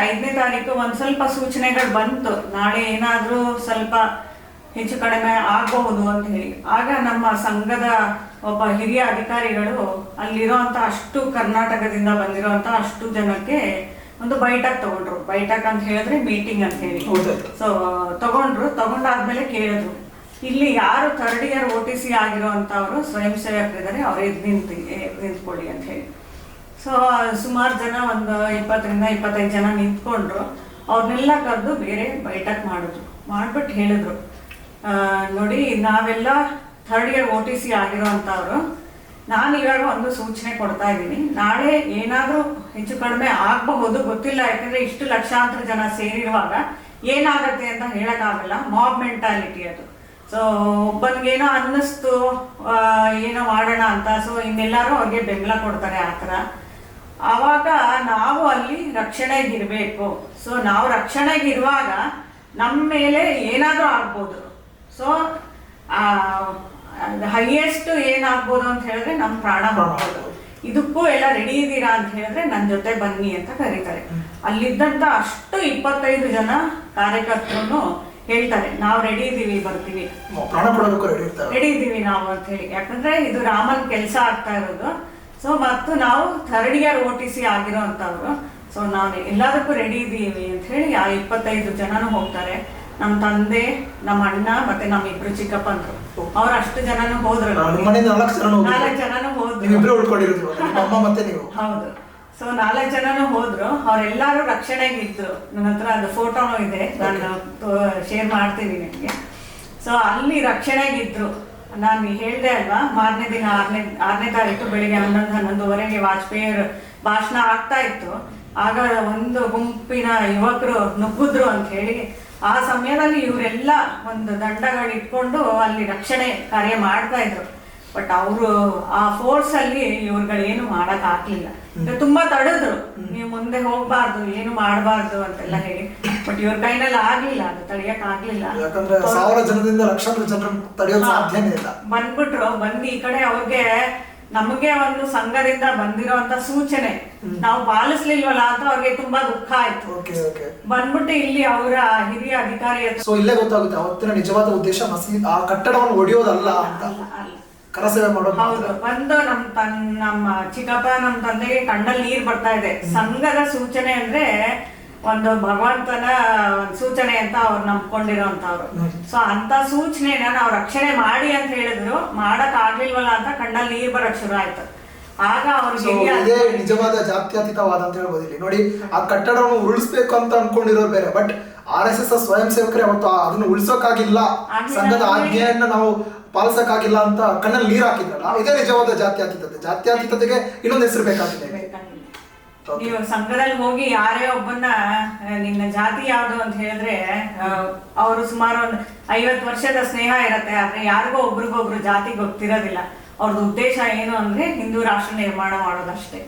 5ನೇ ತಾರೀಕು ಒಂದು ಸ್ವಲ್ಪ ಸೂಚನೆಗಳು ಬಂತು, ನಾಳೆ ಏನಾದರೂ ಸ್ವಲ್ಪ ಹೆಚ್ಚು ಕಡಿಮೆ ಆಗಬಹುದು ಅಂತ ಹೇಳಿ. ಆಗ ನಮ್ಮ ಸಂಘದ ಒಬ್ಬ ಹಿರಿಯ ಅಧಿಕಾರಿಗಳು ಅಲ್ಲಿರುವಂಥ ಅಷ್ಟು ಕರ್ನಾಟಕದಿಂದ ಬಂದಿರುವಂಥ ಅಷ್ಟು ಜನಕ್ಕೆ ಒಂದು ಬೈಠಕ್ ತಗೊಂಡ್ರು. ಬೈಠಕ್ ಅಂತ ಹೇಳಿದ್ರೆ ಮೀಟಿಂಗ್ ಅಂತ ಹೇಳಿ. ಸೊ ತಗೊಂಡಾದ್ಮೇಲೆ ಕೇಳಿದ್ರು, ಇಲ್ಲಿ ಯಾರು 3rd ಇಯರ್ OTC ಆಗಿರುವಂಥವ್ರು ಸ್ವಯಂ ಸೇವಕರಿದ್ದಾರೆ, ಅವ್ರು ನಿಂತ್ಕೊಳ್ಳಿ ಅಂತ ಹೇಳಿ. ಸೊ ಸುಮಾರು ಜನ ಒಂದು 20ರಿಂದ 25 ಜನ ನಿಂತ್ಕೊಂಡ್ರು. ಅವ್ರನ್ನೆಲ್ಲ ಕರೆದು ಬೇರೆ ಬೈಠಕ್ ಮಾಡ್ಬಿಟ್ಟು ಹೇಳಿದ್ರು, ನೋಡಿ ನಾವೆಲ್ಲ 3rd ಇಯರ್ OTC ಆಗಿರುವಂಥವ್ರು, ನಾನು ಇವಾಗ ಒಂದು ಸೂಚನೆ ಕೊಡ್ತಾ ಇದ್ದೀನಿ, ನಾಳೆ ಏನಾದರೂ ಹೆಚ್ಚು ಕಡಿಮೆ ಆಗಬಹುದು, ಗೊತ್ತಿಲ್ಲ, ಯಾಕಂದ್ರೆ ಇಷ್ಟು ಲಕ್ಷಾಂತರ ಜನ ಸೇರಿರುವಾಗ ಏನಾಗತ್ತೆ ಅಂತ ಹೇಳಕ್ಕಾಗಲ್ಲ. ಮಾಬ್ ಮೆಂಟಾಲಿಟಿ ಅದು. ಸೊ ಒಬ್ಬನಿಗೇನೋ ಅನ್ನಿಸ್ತು ಏನೋ ಮಾಡೋಣ ಅಂತ, ಸೊ ಇನ್ನೆಲ್ಲರೂ ಅವ್ರಿಗೆ ಬೆಂಬಲ ಕೊಡ್ತಾರೆ ಆ ಥರ. ಆವಾಗ ನಾವು ಅಲ್ಲಿ ರಕ್ಷಣೆಗಿರಬೇಕು. ಸೊ ನಾವು ರಕ್ಷಣೆಗಿರುವಾಗ ನಮ್ಮ ಮೇಲೆ ಏನಾದರೂ ಆಗ್ಬೋದು. ಸೊ ಹೈಯೆಸ್ಟ್ ಏನಾಗ್ಬೋದು ಅಂತ ಹೇಳಿದ್ರೆ ನಮ್ಮ ಪ್ರಾಣ ಹೋಗ್ಬೋದು. ಇದಕ್ಕೂ ಎಲ್ಲ ರೆಡಿ ಇದ್ದೀರಾ ಅಂತ ಹೇಳಿದ್ರೆ ನನ್ನ ಜೊತೆ ಬನ್ನಿ ಅಂತ ಕರೀತಾರೆ. ಅಲ್ಲಿದ್ದಂಥ ಅಷ್ಟು 25 ಜನ ಕಾರ್ಯಕರ್ತರು ಹೇಳ್ತಾರೆ, ನಾವು ರೆಡಿ ಇದೀವಿ, ಬರ್ತೀವಿ, ರೆಡಿ ಇದೀವಿ ನಾವು ಅಂತ ಹೇಳಿ. ಯಾಕಂದ್ರೆ ಇದು ರಾಮನ್ ಕೆಲಸ ಆಗ್ತಾ ಇರೋದು. ಸೊ ಮತ್ತು ನಾವು 3rd ಇಯರ್ OTC ಆಗಿರೋ ಅಂತವ್ರು. ಸೊ ನಾವು ಎಲ್ಲದಕ್ಕೂ ರೆಡಿ ಇದ್ದೀವಿ ಅಂತ ಹೇಳಿ ಆ 25 ಜನನು ಹೋಗ್ತಾರೆ. ನಮ್ಮ ತಂದೆ, ನಮ್ಮ ಅಣ್ಣ ಮತ್ತೆ ನಮ್ಮ ಇಬ್ರು ಚಿಕ್ಕಪ್ಪಂದ್ರು, ಅವ್ರು ಅಷ್ಟು ಜನನು ಹೋದ್ರು. 4 ಜನನು ಹೋದ್ರು. ಹೌದು. ಸೊ 4 ಜನನು ಹೋದ್ರು. ಅವರೆಲ್ಲರೂ ರಕ್ಷಣೆಗಿದ್ರು. ನನ್ನ ಹತ್ರ ಅದು ಫೋಟೋನು ಇದೆ, ನಾನು ಶೇರ್ ಮಾಡ್ತೀನಿ ನಿಮಗೆ. ಸೊ ಅಲ್ಲಿ ರಕ್ಷಣೆಗಿದ್ರು. ನಾನು ಹೇಳ್ದೆ ಅಲ್ವಾ, ಮಾರನೇ ದಿನ 6ನೇ ತಾರೀಕು ಬೆಳಿಗ್ಗೆ 11-11ವರೆಗೆ ವಾಜಪೇಯಿ ಭಾಷಣ ಆಗ್ತಾ ಇತ್ತು. ಆಗ ಒಂದು ಗುಂಪಿನ ಯುವಕರು ನುಗ್ಗಿದ್ರು ಅಂತ ಹೇಳಿ. ಆ ಸಮಯದಲ್ಲಿ ಇವರೆಲ್ಲ ಒಂದು ದಂಡಗಳು ಇಟ್ಕೊಂಡು ಅಲ್ಲಿ ರಕ್ಷಣೆ ಕಾರ್ಯ ಮಾಡ್ತಾ ಇದ್ರು. ಬಟ್ ಅವರು ಆ ಫೋರ್ಸ್ ಅಲ್ಲಿ ಇವ್ರುಗಳೇನು ಮಾಡಕ್ ಆಗ್ಲಿಲ್ಲ. ತುಂಬಾ ತಡೆದ್ರು, ನೀವು ಮುಂದೆ ಹೋಗ್ಬಾರ್ದು, ಏನು ಮಾಡಬಾರ್ದು ಅಂತೆಲ್ಲ ಹೇಳಿ. ಬಟ್ ಇವ್ರ ಕೈನಲ್ಲಿ ಆಗ್ಲಿಲ್ಲ, ಅದು ತಡೆಯಕ್ ಆಗ್ಲಿಲ್ಲ. ಬಂದ್ಬಿಟ್ರು. ಬಂದು ಈ ಕಡೆ ಅವ್ರಿಗೆ ನಮಗೆ ಒಂದು ಸಂಘದಿಂದ ಬಂದಿರೋಂತ ಸೂಚನೆ ನಾವು ಪಾಲಿಸ್ಲಿಲ್ವಲ್ಲ ಅಂತ ಅವ್ರಿಗೆ ತುಂಬಾ ದುಃಖ ಆಯ್ತು. ಬಂದ್ಬಿಟ್ಟು ಇಲ್ಲಿ ಅವರ ಹಿರಿಯ ಅಧಿಕಾರಿ ಇಲ್ಲೇ ಗೊತ್ತಾಗುತ್ತೆ ಅವತ್ತಿನ ನಿಜವಾದ ಉದ್ದೇಶ ಆ ಕಟ್ಟಡವನ್ನು ಒಡೆಯೋದಲ್ಲ ಅಂತ, ಕರಸೇವೆ ಮಾಡೋದು. ಹೌದು. ಬಂದು ನಮ್ಮ ಚಿಕ್ಕಪ್ಪ, ನಮ್ಮ ತಂದೆಗೆ ಕಣ್ಣಲ್ಲಿ ನೀರ್ ಬರ್ತಾ ಇದೆ. ಸಂಘದ ಸೂಚನೆ ಅಂದ್ರೆ ಒಂದು ಭಗವಂತನ ಸೂಚನೆ ಅಂತ ಅವ್ರು ನಂಬ್ಕೊಂಡಿರೋಂಥವ್ರು. ಸೊ ಅಂತ ಸೂಚನೆನ ನಾವು ರಕ್ಷಣೆ ಮಾಡಿ ಅಂತ ಹೇಳಿದ್ರು, ಮಾಡಕ್ ಆಗ್ಲಿಲ್ವಲ್ಲ ಅಂತ ಕಣ್ಣಲ್ಲಿ ನೀರ್ ಬರಕ್ ಶುರು ಆಯ್ತು. ಆಗ ಅವ್ರಿಗೆ ನಿಜವಾದ ಜಾತ್ಯತೀತವಾದ ಅಂತ ಹೇಳ್ಬೋದು. ಇಲ್ಲಿ ನೋಡಿ, ಆ ಕಟ್ಟಡವನ್ನು ಉಳಿಸ್ಬೇಕು ಅಂತ ಅನ್ಕೊಂಡಿರೋರು ಬೇರೆ, ಬಟ್ RSS ಸ್ವಯಂ ಸೇವಕರೇ ಅವತ್ತು ಅದನ್ನು ಉಳಿಸೋಕಾಗಿಲ್ಲ, ಸಂಘದ ಆಜ್ಞೆಯನ್ನ ನಾವು ಪಾಲಿಸಕ್ಕಾಗಿಲ್ಲ ಅಂತ ಕಣ್ಣಲ್ಲಿ ನೀರ್ ಹಾಕಿದ್ರಲ್ಲ, ಇದೇ ನಿಜವಾದ ಜಾತ್ಯತೀತತೆ. ಜಾತ್ಯತೀತತೆಗೆ ಇನ್ನೊಂದು ಹೆಸರು ಬೇಕಾಗಿದೆ. ನೀವು ಸಂಘದಲ್ಲಿ ಹೋಗಿ ಯಾರೇ ಒಬ್ಬನ್ನ ನಿನ್ನ ಜಾತಿ ಯಾವುದು ಅಂತ ಹೇಳಿದ್ರೆ ಅವರು ಸುಮಾರು ಒಂದು 50 ವರ್ಷದ ಸ್ನೇಹ ಇರತ್ತೆ. ಆದ್ರೆ ಯಾರಿಗೋ ಒಬ್ರಿಗೊಬ್ರು ಜಾತಿ ಗೊತ್ತಿರೋದಿಲ್ಲ. ಅವ್ರದ್ದು ಉದ್ದೇಶ ಏನು ಅಂದ್ರೆ ಹಿಂದೂ ರಾಷ್ಟ್ರ ನಿರ್ಮಾಣ ಮಾಡೋದಷ್ಟೇ.